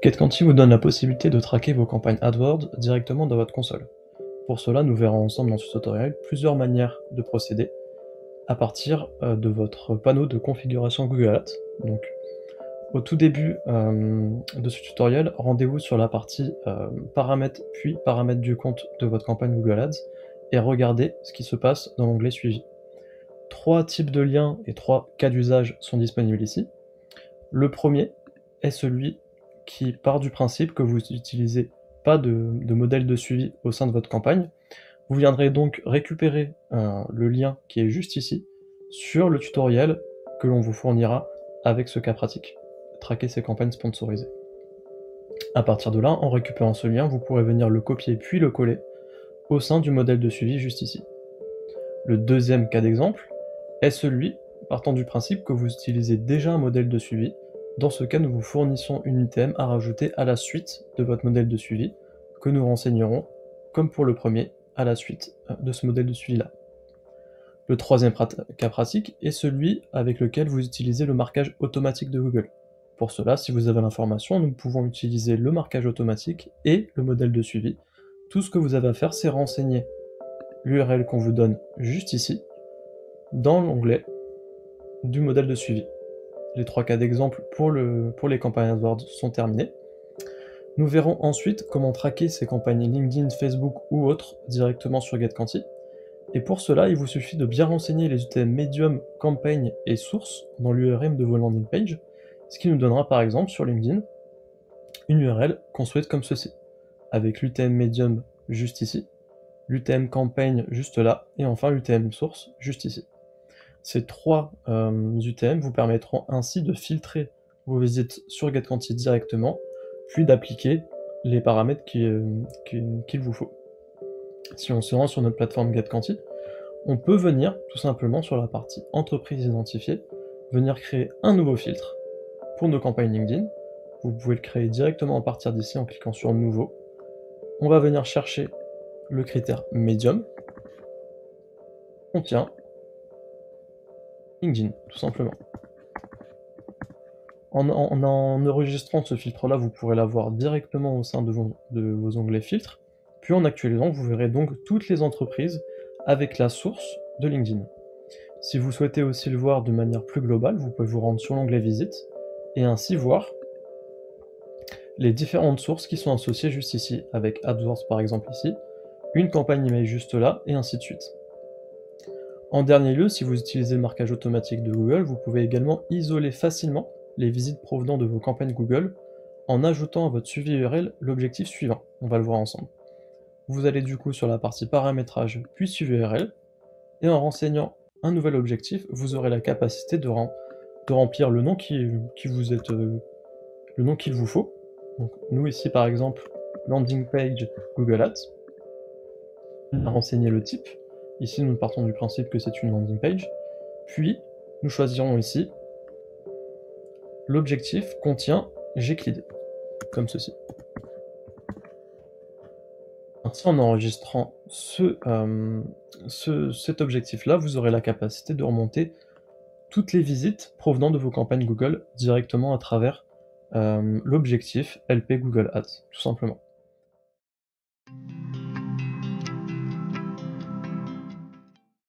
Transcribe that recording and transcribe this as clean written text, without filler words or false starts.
GetQuanti vous donne la possibilité de traquer vos campagnes AdWords directement dans votre console. Pour cela, nous verrons ensemble dans ce tutoriel plusieurs manières de procéder à partir de votre panneau de configuration Google Ads. Donc, au tout début de ce tutoriel, rendez-vous sur la partie paramètres puis paramètres du compte de votre campagne Google Ads et regardez ce qui se passe dans l'onglet suivi. 3 types de liens et 3 cas d'usage sont disponibles ici. Le premier est celui qui part du principe que vous n'utilisez pas de modèle de suivi au sein de votre campagne. Vous viendrez donc récupérer le lien qui est juste ici sur le tutoriel que l'on vous fournira avec ce cas pratique, traquer ces campagnes sponsorisées. À partir de là, en récupérant ce lien, vous pourrez venir le copier puis le coller au sein du modèle de suivi juste ici. Le deuxième cas d'exemple est celui partant du principe que vous utilisez déjà un modèle de suivi. Dans ce cas, nous vous fournissons une UTM à rajouter à la suite de votre modèle de suivi, que nous renseignerons, comme pour le premier, à la suite de ce modèle de suivi-là. Le troisième cas pratique est celui avec lequel vous utilisez le marquage automatique de Google. Pour cela, si vous avez l'information, nous pouvons utiliser le marquage automatique et le modèle de suivi. Tout ce que vous avez à faire, c'est renseigner l'URL qu'on vous donne juste ici, dans l'onglet du modèle de suivi. Les 3 cas d'exemple pour les campagnes AdWords sont terminés. Nous verrons ensuite comment traquer ces campagnes LinkedIn, Facebook ou autres directement sur GetQuanti. Et pour cela, il vous suffit de bien renseigner les UTM Medium, Campaign et Source dans l'URL de vos landing pages, ce qui nous donnera par exemple sur LinkedIn une URL construite comme ceci, avec l'UTM Medium juste ici, l'UTM Campaign juste là, et enfin l'UTM Source juste ici. Ces 3 UTM vous permettront ainsi de filtrer vos visites sur GetQuanti directement, puis d'appliquer les paramètres qu'il vous faut. Si on se rend sur notre plateforme GetQuanti, on peut venir tout simplement sur la partie entreprise identifiée, venir créer un nouveau filtre pour nos campagnes LinkedIn. Vous pouvez le créer directement à partir d'ici en cliquant sur Nouveau. On va venir chercher le critère Medium, contient LinkedIn, tout simplement. En enregistrant ce filtre-là, vous pourrez l'avoir directement au sein de vos onglets filtres, puis en actualisant, vous verrez donc toutes les entreprises avec la source de LinkedIn. Si vous souhaitez aussi le voir de manière plus globale, vous pouvez vous rendre sur l'onglet Visite, et ainsi voir les différentes sources qui sont associées juste ici, avec AdWords par exemple ici, une campagne email juste là, et ainsi de suite. En dernier lieu, si vous utilisez le marquage automatique de Google, vous pouvez également isoler facilement les visites provenant de vos campagnes Google en ajoutant à votre suivi URL l'objectif suivant. On va le voir ensemble. Vous allez du coup sur la partie paramétrage puis suivi URL, et en renseignant un nouvel objectif, vous aurez la capacité de remplir le nom le nom qu'il vous faut. Donc, nous ici par exemple, landing page Google Ads, renseigner le type. Ici, nous partons du principe que c'est une landing page. Puis, nous choisirons ici l'objectif contient gclid, comme ceci. Ainsi, en enregistrant cet objectif-là, vous aurez la capacité de remonter toutes les visites provenant de vos campagnes Google directement à travers l'objectif LP Google Ads, tout simplement.